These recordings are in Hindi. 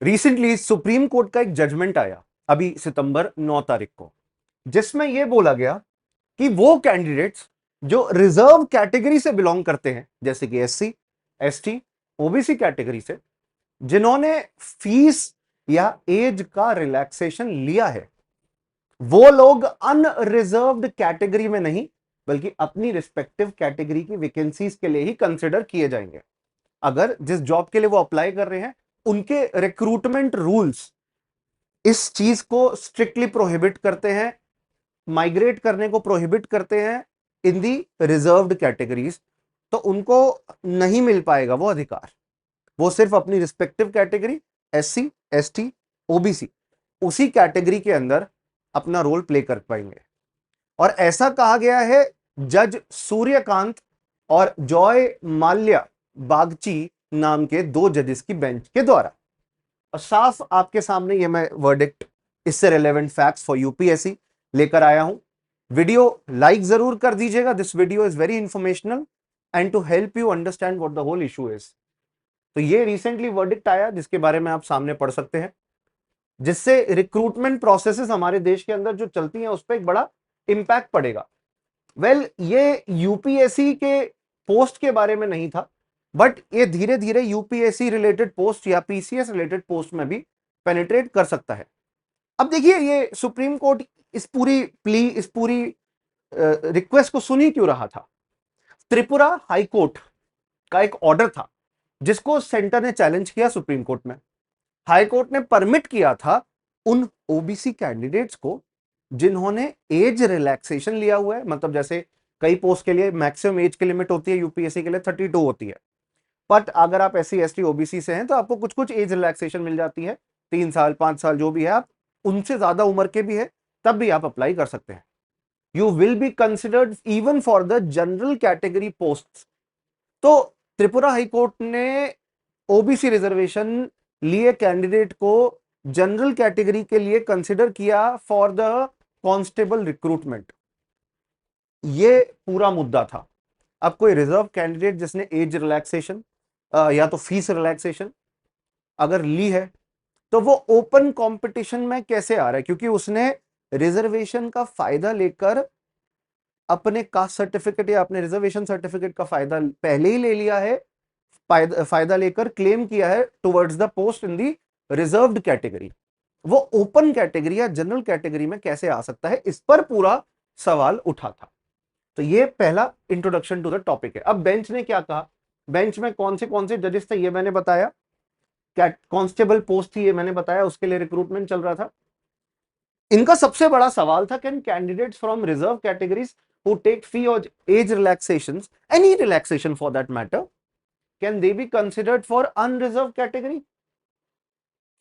रिसेंटली सुप्रीम कोर्ट का एक जजमेंट आया अभी सितंबर 9 तारीख को, जिसमें यह बोला गया कि वो कैंडिडेट्स जो रिजर्व कैटेगरी से बिलोंग करते हैं, जैसे कि एससी, एसटी, ओबीसी कैटेगरी से, जिन्होंने फीस या एज का रिलैक्सेशन लिया है, वो लोग अनरिजर्व्ड कैटेगरी में नहीं बल्कि अपनी रिस्पेक्टिव कैटेगरी की वैकेंसीज के लिए ही कंसिडर किए जाएंगे। अगर जिस जॉब के लिए वो अप्लाई कर रहे हैं, उनके रिक्रूटमेंट रूल्स इस चीज को स्ट्रिक्टली प्रोहिबिट करते हैं, माइग्रेट करने को प्रोहिबिट करते हैं इन दी रिजर्व्ड कैटेगरीज, तो उनको नहीं मिल पाएगा वो अधिकार। वो सिर्फ अपनी respective category SC, ST, OBC, उसी कैटेगरी के अंदर अपना रोल प्ले कर पाएंगे। और ऐसा कहा गया है जज सूर्यकांत और जॉय माल्या बागची नाम के दो जजेस की बेंच के द्वारा। और साफ आपके सामने ये मैं वर्डिक्ट, इससे रिलेवेंट फैक्ट्स फॉर यूपीएससी लेकर आया हूं। वीडियो लाइक जरूर कर दीजिएगा। This video is very informational and to help you understand what the whole issue is. तो ये रिसेंटली वर्डिक्ट आया जिसके बारे में आप सामने पढ़ सकते हैं, जिससे रिक्रूटमेंट प्रोसेसेस हमारे देश के अंदर जो चलती हैं उस पर एक बड़ा इंपैक्ट पड़ेगा। ये यूपीएससी के पोस्ट के बारे में नहीं था, बट ये धीरे धीरे यूपीएससी रिलेटेड पोस्ट या पीसीएस रिलेटेड पोस्ट में भी पेनिट्रेट कर सकता है। अब देखिए, ये सुप्रीम कोर्ट इस पूरी रिक्वेस्ट को सुन ही क्यों रहा था? त्रिपुरा हाई कोर्ट का एक ऑर्डर था जिसको सेंटर ने चैलेंज किया सुप्रीम कोर्ट में। हाई कोर्ट ने परमिट किया था उन ओबीसी कैंडिडेट्स को जिन्होंने एज रिलैक्सेशन लिया हुआ है, मतलब जैसे कई पोस्ट के लिए मैक्सिमम एज की लिमिट होती है, यूपीएससी के लिए 32 होती है, बट अगर आप एससी, एसटी, ओबीसी से हैं तो आपको कुछ कुछ एज रिलैक्सेशन मिल जाती है, 3 साल, 5 साल, जो भी है, आप उनसे ज्यादा उम्र के भी है तब भी आप अप्लाई कर सकते हैं। You will be considered even for the general category post. तो त्रिपुरा हाईकोर्ट ने ओबीसी रिजर्वेशन लिए कैंडिडेट को जनरल कैटेगरी के लिए कंसिडर किया फॉर द कांस्टेबल रिक्रूटमेंट। ये पूरा मुद्दा था। अब कोई रिजर्व कैंडिडेट जिसने एज रिलैक्सेशन या तो फीस रिलैक्सेशन अगर ली है, तो वो ओपन कंपटीशन में कैसे आ रहा है? क्योंकि उसने रिजर्वेशन का फायदा लेकर अपने कास्ट सर्टिफिकेट या अपने रिजर्वेशन सर्टिफिकेट का फायदा पहले ही ले लिया है, फायदा लेकर क्लेम किया है towards the post in the reserved category. वो ओपन कैटेगरी या जनरल कैटेगरी में कैसे आ सकता है, इस पर पूरा सवाल उठा था। तो ये पहला इंट्रोडक्शन टू द टॉपिक है। अब बेंच ने क्या कहा? बेंच में कौन से जजेस थे ये मैंने बताया, कांस्टेबल पोस्ट थी ये मैंने बताया, उसके लिए रिक्रूटमेंट चल रहा था। इनका सबसे बड़ा सवाल था, can candidates from reserve categories who take fee or age relaxations, any relaxation for that matter, can they be considered for unreserve category?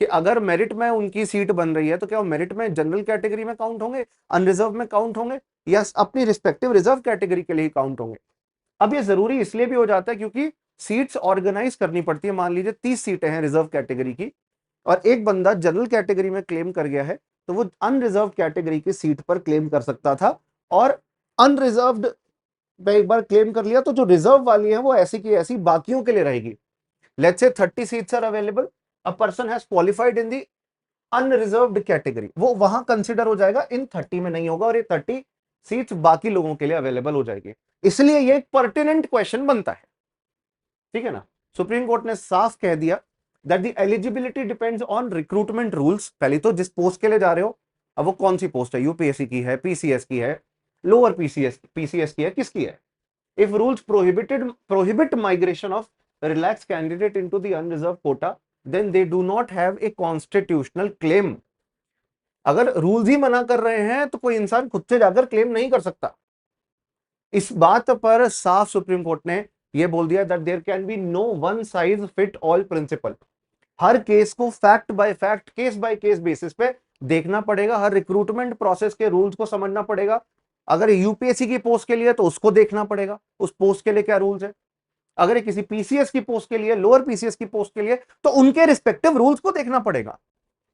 कि अगर मेरिट में उनकी सीट बन रही है तो क्या वो मेरिट में जनरल कैटेगरी में काउंट होंगे, अनरिजर्व में काउंट होंगे, या अपनी रिस्पेक्टिव रिजर्व कैटेगरी के लिए काउंट होंगे? अब ये जरूरी इसलिए भी हो जाता है क्योंकि सीट्स ऑर्गेनाइज करनी पड़ती है। मान लीजिए 30 सीटें हैं रिजर्व कैटेगरी की और एक बंदा जनरल कैटेगरी में क्लेम कर गया है, तो वो अनरिजर्व कैटेगरी की सीट पर क्लेम कर सकता था, और अनरिजर्व्ड पे एक बार क्लेम कर लिया तो जो रिजर्व वाली है वो ऐसी की ऐसी बाकियों के लिए रहेगी। Let's say 30 seats are available, a person has qualified in the unreserved category, वो वहां कंसिडर हो जाएगा, इन 30 में नहीं होगा, और ये 30 सीट्स बाकी लोगों के लिए अवेलेबल हो जाएगी। इसलिए ये एक पर्टिनेंट क्वेश्चन बनता है, ठीक है ना? सुप्रीम कोर्ट ने साफ कह दिया that the eligibility depends on recruitment rules. पहले तो जिस पोस्ट के लिए जा रहे हो, अब वो कौन सी पोस्ट है, यूपीएससी की है, पीसीएस की है, लोअर पीसीएस की है, किसकी है? If rules prohibit migration of relax candidate into the unreserve quota, then they do not have a constitutional claim. अगर रूल्स ही मना कर रहे हैं तो कोई इंसान खुद से जाकर क्लेम नहीं कर सकता। इस बात पर साफ सुप्रीम कोर्ट ने यह बोल दिया that there can be no one size fit all principle. हर केस को fact by fact, case by case basis पे देखना पड़ेगा, हर रिक्रूटमेंट प्रोसेस के रूल्स को समझना पड़ेगा। अगर यूपीएससी की पोस्ट के लिए तो उसको देखना पड़ेगा उस पोस्ट के लिए क्या रूल्स है, अगर किसी पीसीएस की पोस्ट के लिए, लोअर पीसीएस की पोस्ट के लिए, तो उनके रिस्पेक्टिव रूल्स को देखना पड़ेगा,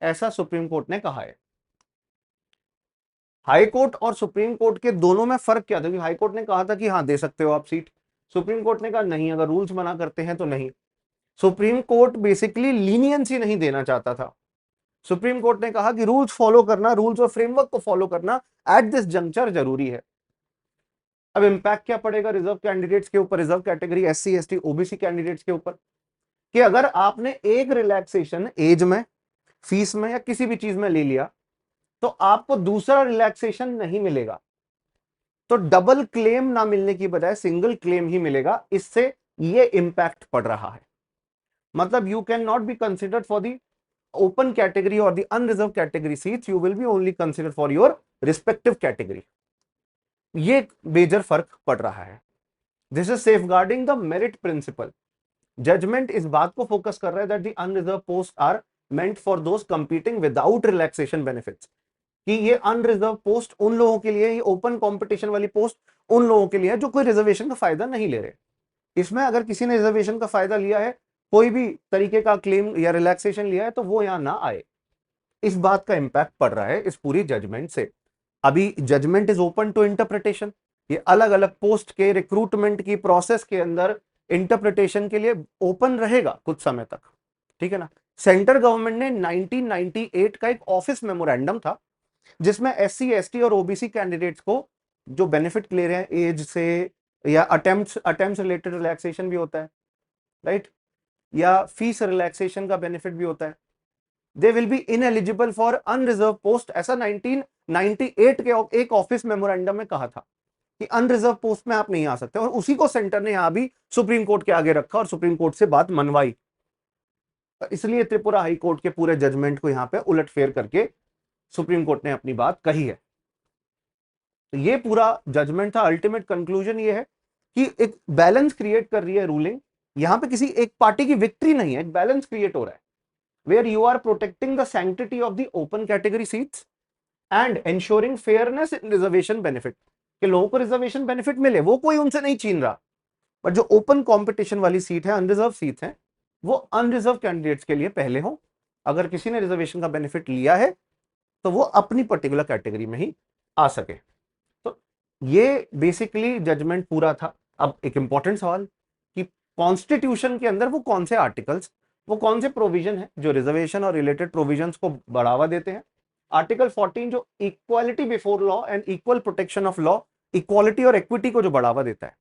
ऐसा सुप्रीम कोर्ट ने कहा है। हाई कोर्ट और सुप्रीम कोर्ट के दोनों में फर्क क्या था? हाई कोर्ट ने कहा था कि हाँ दे सकते हो आप सीट, सुप्रीम कोर्ट ने कहा नहीं, अगर रूल्स मना करते हैं तो नहीं। सुप्रीम कोर्ट बेसिकली लीनियंसी नहीं देना चाहता था। सुप्रीम कोर्ट ने कहा कि रूल्स फॉलो करना, रूल्स और फ्रेमवर्क को फॉलो करना एट दिस जंक्चर जरूरी है। अब इंपैक्ट क्या पड़ेगा रिजर्व कैंडिडेट्स के ऊपर, reserve category SC ST OBC candidates के ऊपर, कि अगर आपने एक रिलैक्सेशन एज में, फीस में या किसी भी चीज में ले लिया तो आपको दूसरा रिलैक्सेशन नहीं मिलेगा। तो डबल क्लेम ना मिलने की बजाय सिंगल क्लेम ही मिलेगा। इससे ये इंपैक्ट पड़ रहा है। मतलब you can not be considered for the open category or the unreserve category seats, you will be only considered for your respective category. ये मेजर फर्क पड़ रहा है। This is safeguarding the merit principle. Judgment इस बात को फोकस कर रहा है that the unreserve post are meant for those competing without relaxation benefits, कि ये अनरिजर्व पोस्ट उन लोगों के लिए, ये ओपन कंपटीशन वाली पोस्ट उन लोगों के लिए है जो कोई रिजर्वेशन का फायदा नहीं ले रहे। इसमें अगर किसी ने रिजर्वेशन का फायदा लिया है, कोई भी तरीके का क्लेम या रिलैक्सेशन लिया है, तो वो यहां ना आए। इस बात का इंपैक्ट पड़ रहा है इस पूरी जजमेंट से। अभी judgment is open to interpretation. ये अलग अलग पोस्ट के रिक्रूटमेंट की प्रोसेस के अंदर इंटरप्रिटेशन के लिए ओपन रहेगा कुछ समय तक, ठीक है ना। सेंट्रल गवर्नमेंट ने 1998 का एक ऑफिस मेमोरेंडम था जिसमें एससी एसटी और ओबीसी कैंडिडेट्स को जो बेनिफिट ले रहे हैं एज से या अटेम्प्ट्स रिलेटेड रिलैक्सेशन भी होता है, राइट, या फीस रिलैक्सेशन का बेनिफिट भी होता है, they will be ineligible for unreserve post. ऐसा 1998 के एक ऑफिस मेमोरेंडम में कहा था कि अनरिजर्व पोस्ट में आप नहीं आ सकते, और उसी को सेंटर ने यहां भी सुप्रीम कोर्ट के आगे रखा और सुप्रीम कोर्ट से बात मनवाई। इसलिए त्रिपुरा हाई कोर्ट के पूरे जजमेंट को यहां पे उलटफेर करके सुप्रीम कोर्ट ने अपनी बात कही है। तो ये पूरा जजमेंट था। अल्टीमेट कंक्लूजन ये है कि एक बैलेंस क्रिएट कर रही है रूलिंग। यहां पे किसी एक पार्टी की विक्ट्री नहीं है, एक बैलेंस क्रिएट हो रहा है where you are protecting the sanctity of the open category seats and ensuring fairness in reservation benefit, कि लोगों को रिजर्वेशन बेनिफिट मिले, वो कोई उनसे नहीं छीन रहा। बट जो ओपन कंपटीशन वाली सीट है, अनरिजर्व सीट है, वो अनरिजर्व कैंडिडेट्स के लिए पहले हो। अगर किसी ने रिजर्वेशन का बेनिफिट लिया है तो वो अपनी पर्टिकुलर कैटेगरी में ही आ सके। तो ये बेसिकली जजमेंट पूरा था। अब एक इंपॉर्टेंट सवाल कि कॉन्स्टिट्यूशन के अंदर वो कौन से आर्टिकल्स, वो कौन से प्रोविजन है जो रिजर्वेशन और रिलेटेड प्रोविजंस को बढ़ावा देते हैं। आर्टिकल 14 जो equality before law and equal protection of law, equality और इक्विटी को जो बढ़ावा देता है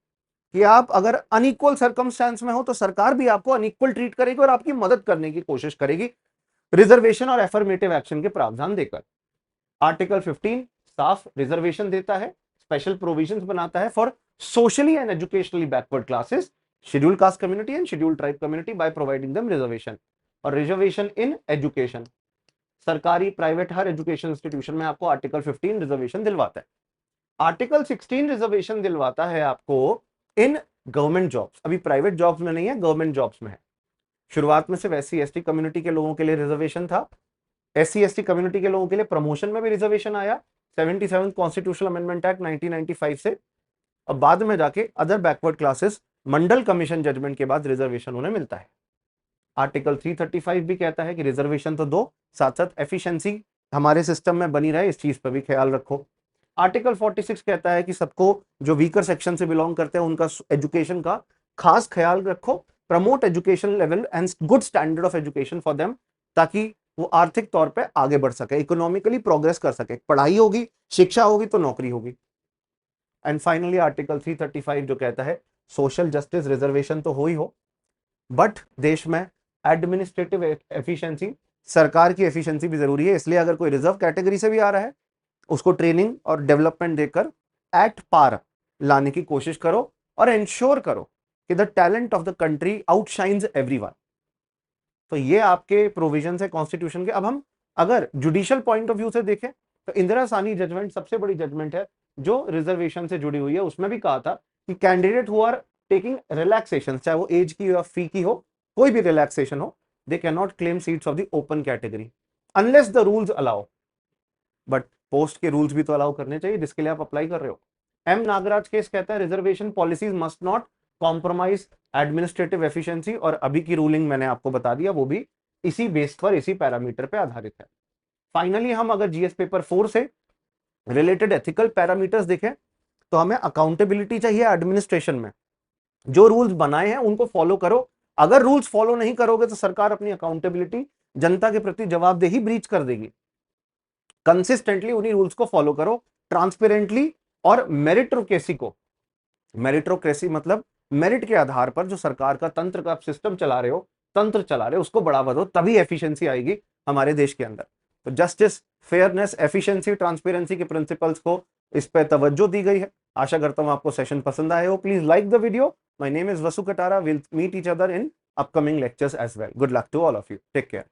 कि आप अगर अनइक्वल सर्कमस्टेंस में हो तो सरकार भी आपको अनइक्वल ट्रीट करेगी और आपकी मदद करने की कोशिश करेगी रिजर्वेशन और एफर्मेटिव एक्शन के प्रावधान देकर। आर्टिकल 15 साफ रिजर्वेशन देता है, स्पेशल प्रोविजंस बनाता है for socially and educationally backward classes, scheduled caste community and scheduled tribe community by providing them reservation. और रिजर्वेशन इन एजुकेशन, सरकारी प्राइवेट हर एजुकेशन इंस्टीट्यूशन में आपको आर्टिकल 15 रिजर्वेशन दिलवाता है। आर्टिकल 16 रिजर्वेशन दिलवाता है आपको इन गवर्नमेंट जॉब्स। अभी प्राइवेट जॉब्स में नहीं है, गवर्नमेंट जॉब्स में है। शुरुआत में सिर्फ एससी एसटी कम्युनिटी के लोगों के लिए रिजर्वेशन था। एससी एसटी कम्युनिटी के लोगों के लिए प्रमोशन में भी रिजर्वेशन आया 77 कॉन्स्टिट्यूशनल अमेंडमेंट एक्ट 1995 से। अब बाद में जाके अदर बैकवर्ड क्लासेस मंडल कमीशन जजमेंट के बाद रिजर्वेशन उन्हें मिलता है। आर्टिकल 335 भी कहता है कि रिजर्वेशन तो दो, साथ साथ एफिशिएंसी हमारे सिस्टम में बनी रहे, इस चीज पर भी ख्याल रखो। आर्टिकल 46 कहता है कि सबको जो वीकर सेक्शन से बिलोंग करते हैं उनका एजुकेशन का खास ख्याल रखो, promote education level and good standard of education for them, ताकि वो आर्थिक तौर पे आगे बढ़ सके, इकोनॉमिकली प्रोग्रेस कर सके। पढ़ाई होगी, शिक्षा होगी तो नौकरी होगी। एंड फाइनली आर्टिकल 335 जो कहता है सोशल जस्टिस, रिजर्वेशन तो हो ही हो, बट देश में एडमिनिस्ट्रेटिव एफिशिएंसी, सरकार की एफिशिएंसी भी जरूरी है। इसलिए अगर कोई रिजर्व कैटेगरी से भी आ रहा है उसको ट्रेनिंग और डेवलपमेंट देकर एट पार लाने की कोशिश करो और इंश्योर करो कि the talent of the country outshines everyone. तो ये आपके प्रोविजन है कॉन्स्टिट्यूशन के। अब हम अगर जुडिशियल पॉइंट ऑफ व्यू से देखें तो इंदिरा साहनी जजमेंट सबसे बड़ी जजमेंट है जो रिजर्वेशन से जुड़ी हुई है। उसमें भी कहा था कि candidate who are taking relaxation, चाहे वो एज की या फी की हो, कोई भी रिलैक्सेशन हो, they can not claim seats of the open category unless the rules allow. But post के रूल्स भी तो अलाउ करने चाहिए जिसके लिए आप अप्लाई कर रहे हो। एम नागराज केस कहता है reservation policies must not compromise administrative efficiency, और अभी की रूलिंग मैंने आपको बता दिया वो भी इसी बेस पर, इसी पैरामीटर पे आधारित है। फाइनली हम अगर जीएस पेपर 4 से रिलेटेड एथिकल पैरामीटर्स देखें तो हमें अकाउंटेबिलिटी चाहिए एडमिनिस्ट्रेशन में। जो रूल्स बनाए हैं उनको फॉलो करो, अगर रूल्स फॉलो नहीं करोगे तो सरकार अपनी अकाउंटेबिलिटी, जनता के प्रति जवाबदेही ब्रीच कर देगी। कंसिस्टेंटली उन्हीं रूल्स को फॉलो करो, ट्रांसपेरेंटली, और मेरिटोक्रेसी मतलब मेरिट के आधार पर जो सरकार का तंत्र का सिस्टम चला रहे हो, तंत्र चला रहे हो, उसको बढ़ावा दो, तभी एफिशिएंसी आएगी हमारे देश के अंदर। तो जस्टिस, फेयरनेस, एफिशिएंसी, ट्रांसपेरेंसी के प्रिंसिपल्स को इस पे तवज्जो दी गई है। आशा करता हूं आपको सेशन पसंद आए हो। Please like the video. My name is Vasu Katara. Will meet each other in upcoming lectures as well. Good luck to all of you. Take care.